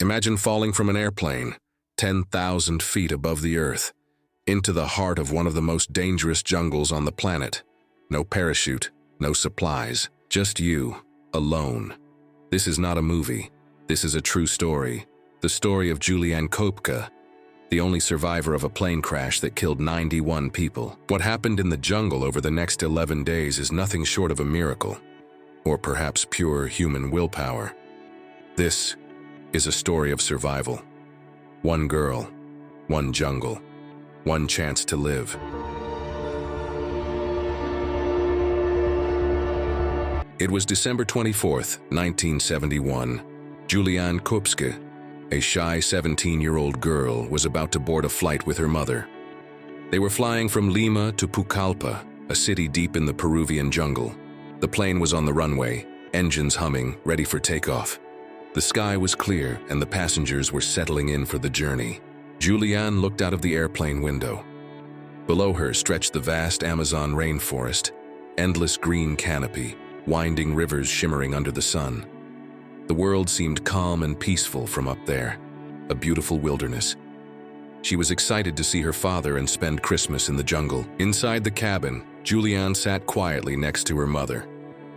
Imagine falling from an airplane, 10,000 feet above the earth, into the heart of one of the most dangerous jungles on the planet. No parachute, no supplies, just you, alone. This is not a movie. This is a true story. The story of Juliane Koepcke, the only survivor of a plane crash that killed 91 people. What happened in the jungle over the next 11 days is nothing short of a miracle, or perhaps pure human willpower. This is a story of survival. One girl, one jungle, one chance to live. It was December 24th, 1971. Juliane Koepcke, a shy 17-year-old girl, was about to board a flight with her mother. They were flying from Lima to Koepcke, a city deep in the Peruvian jungle. The plane was on the runway, engines humming, ready for takeoff. The sky was clear and the passengers were settling in for the journey. Juliane looked out of the airplane window. Below her stretched the vast Amazon rainforest, endless green canopy, winding rivers shimmering under the sun. The world seemed calm and peaceful from up there, a beautiful wilderness. She was excited to see her father and spend Christmas in the jungle. Inside the cabin, Juliane sat quietly next to her mother.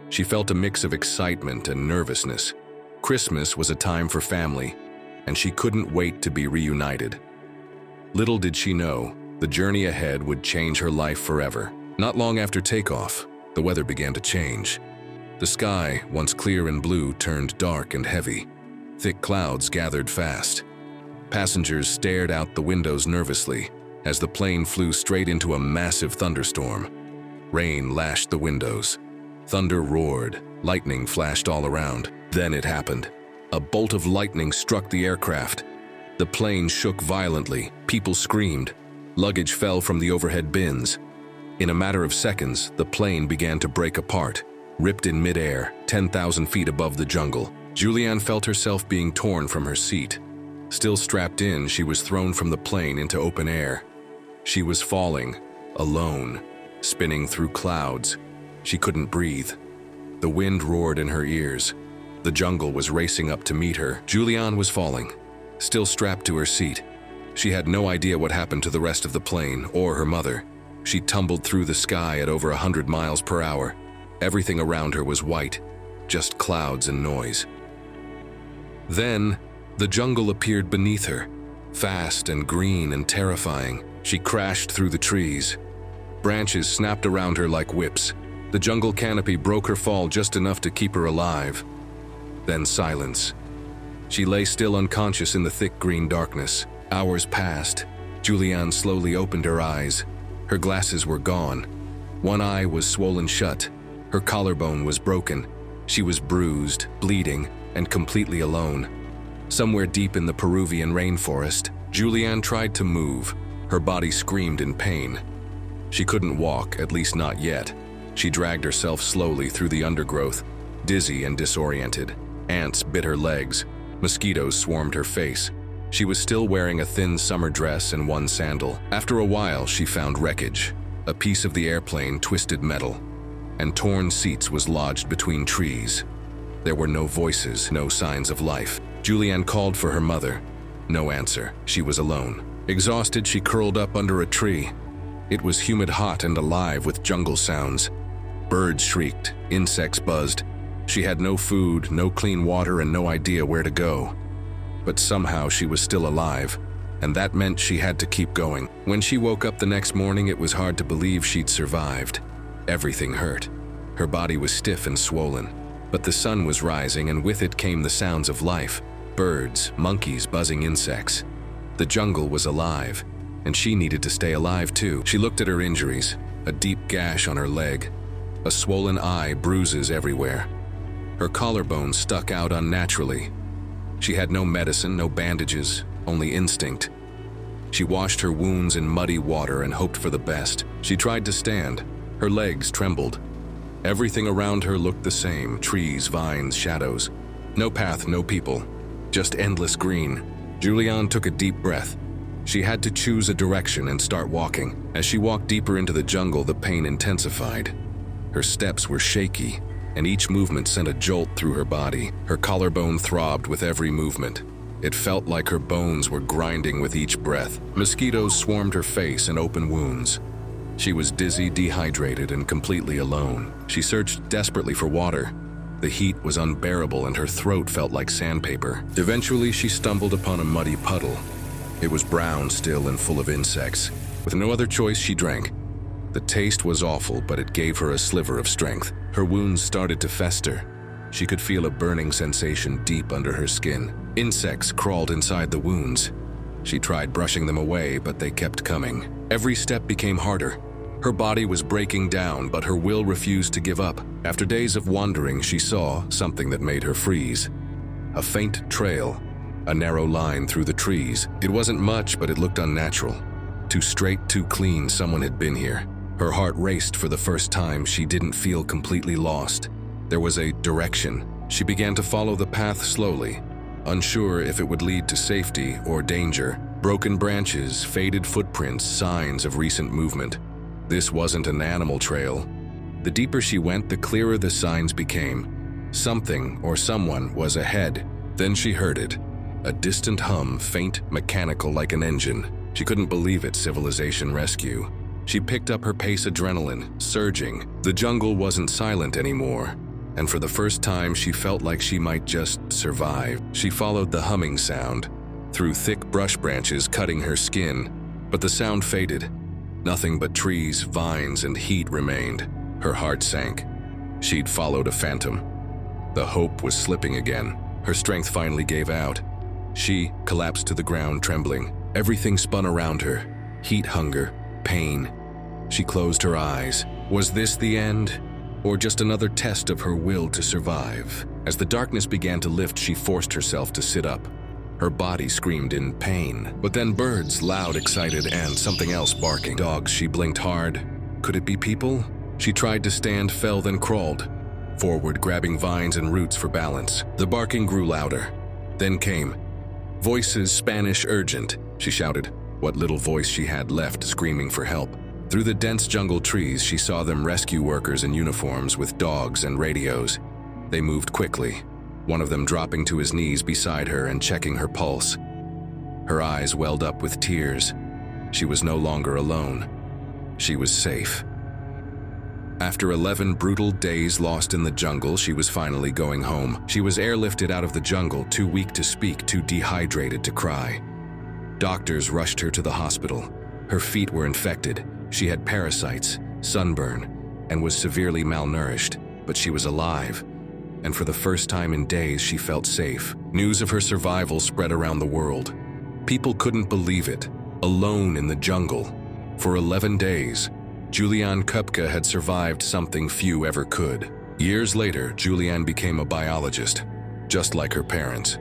She felt a mix of excitement and nervousness. Christmas was a time for family, and she couldn't wait to be reunited. Little did she know, the journey ahead would change her life forever. Not long after takeoff, the weather began to change. The sky, once clear and blue, turned dark and heavy. Thick clouds gathered fast. Passengers stared out the windows nervously as the plane flew straight into a massive thunderstorm. Rain lashed the windows. Thunder roared. Lightning flashed all around. Then it happened. A bolt of lightning struck the aircraft. The plane shook violently. People screamed. Luggage fell from the overhead bins. In a matter of seconds, the plane began to break apart. Ripped in midair, 10,000 feet above the jungle, Juliane felt herself being torn from her seat. Still strapped in, she was thrown from the plane into open air. She was falling, alone, spinning through clouds. She couldn't breathe. The wind roared in her ears. The jungle was racing up to meet her. Juliane was falling, still strapped to her seat. She had no idea what happened to the rest of the plane or her mother. She tumbled through the sky at over 100 miles per hour. Everything around her was white, just clouds and noise. Then, the jungle appeared beneath her, fast and green and terrifying. She crashed through the trees. Branches snapped around her like whips. The jungle canopy broke her fall just enough to keep her alive. Then silence. She lay still unconscious in the thick green darkness. Hours passed. Juliane slowly opened her eyes. Her glasses were gone. One eye was swollen shut. Her collarbone was broken. She was bruised, bleeding, and completely alone. Somewhere deep in the Peruvian rainforest, Juliane tried to move. Her body screamed in pain. She couldn't walk, at least not yet. She dragged herself slowly through the undergrowth, dizzy and disoriented. Ants bit her legs. Mosquitoes swarmed her face. She was still wearing a thin summer dress and one sandal. After a while, she found wreckage. A piece of the airplane twisted metal, and torn seats was lodged between trees. There were no voices, no signs of life. Juliane called for her mother. No answer. She was alone. Exhausted, she curled up under a tree. It was humid, hot, and alive with jungle sounds. Birds shrieked, insects buzzed. She had no food, no clean water, and no idea where to go. But somehow she was still alive, and that meant she had to keep going. When she woke up the next morning, it was hard to believe she'd survived. Everything hurt. Her body was stiff and swollen. But the sun was rising, and with it came the sounds of life. Birds, monkeys, buzzing insects. The jungle was alive, and she needed to stay alive too. She looked at her injuries, a deep gash on her leg, a swollen eye, bruises everywhere. Her collarbone stuck out unnaturally. She had no medicine, no bandages, only instinct. She washed her wounds in muddy water and hoped for the best. She tried to stand. Her legs trembled. Everything around her looked the same, trees, vines, shadows. No path, no people, just endless green. Juliane took a deep breath. She had to choose a direction and start walking. As she walked deeper into the jungle, the pain intensified. Her steps were shaky, and each movement sent a jolt through her body. Her collarbone throbbed with every movement. It felt like her bones were grinding with each breath. Mosquitoes swarmed her face and open wounds. She was dizzy, dehydrated, and completely alone. She searched desperately for water. The heat was unbearable and her throat felt like sandpaper. Eventually, she stumbled upon a muddy puddle. It was brown still and full of insects. With no other choice, she drank. The taste was awful, but it gave her a sliver of strength. Her wounds started to fester. She could feel a burning sensation deep under her skin. Insects crawled inside the wounds. She tried brushing them away, but they kept coming. Every step became harder. Her body was breaking down, but her will refused to give up. After days of wandering, she saw something that made her freeze. A faint trail, a narrow line through the trees. It wasn't much, but it looked unnatural. Too straight, too clean, someone had been here. Her heart raced for the first time. She didn't feel completely lost. There was a direction. She began to follow the path slowly, unsure if it would lead to safety or danger. Broken branches, faded footprints, signs of recent movement. This wasn't an animal trail. The deeper she went, the clearer the signs became. Something or someone was ahead. Then she heard it. A distant hum, faint, mechanical like an engine. She couldn't believe it, civilization rescue. She picked up her pace, adrenaline surging. The jungle wasn't silent anymore, and for the first time she felt like she might just survive. She followed the humming sound, through thick brush branches cutting her skin, but the sound faded. Nothing but trees, vines, and heat remained. Her heart sank. She'd followed a phantom. The hope was slipping again. Her strength finally gave out. She collapsed to the ground, trembling. Everything spun around her. Heat, hunger, pain. She closed her eyes. Was this the end? Or just another test of her will to survive? As the darkness began to lift, she forced herself to sit up. Her body screamed in pain. But then birds, loud, excited, and something else barking. Dogs, she blinked hard. Could it be people? She tried to stand, fell, then crawled forward, grabbing vines and roots for balance. The barking grew louder. Then came voices, Spanish, urgent. She shouted, what little voice she had left, screaming for help. Through the dense jungle trees, she saw them, rescue workers in uniforms with dogs and radios. They moved quickly, one of them dropping to his knees beside her and checking her pulse. Her eyes welled up with tears. She was no longer alone. She was safe. After 11 brutal days lost in the jungle, she was finally going home. She was airlifted out of the jungle, too weak to speak, too dehydrated to cry. Doctors rushed her to the hospital. Her feet were infected. She had parasites, sunburn, and was severely malnourished, but she was alive. And for the first time in days, she felt safe. News of her survival spread around the world. People couldn't believe it. Alone in the jungle. For 11 days, Juliane Koepcke had survived something few ever could. Years later, Juliane became a biologist, just like her parents.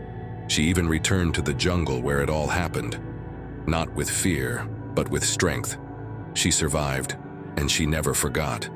She even returned to the jungle where it all happened. Not with fear, but with strength. She survived, and she never forgot.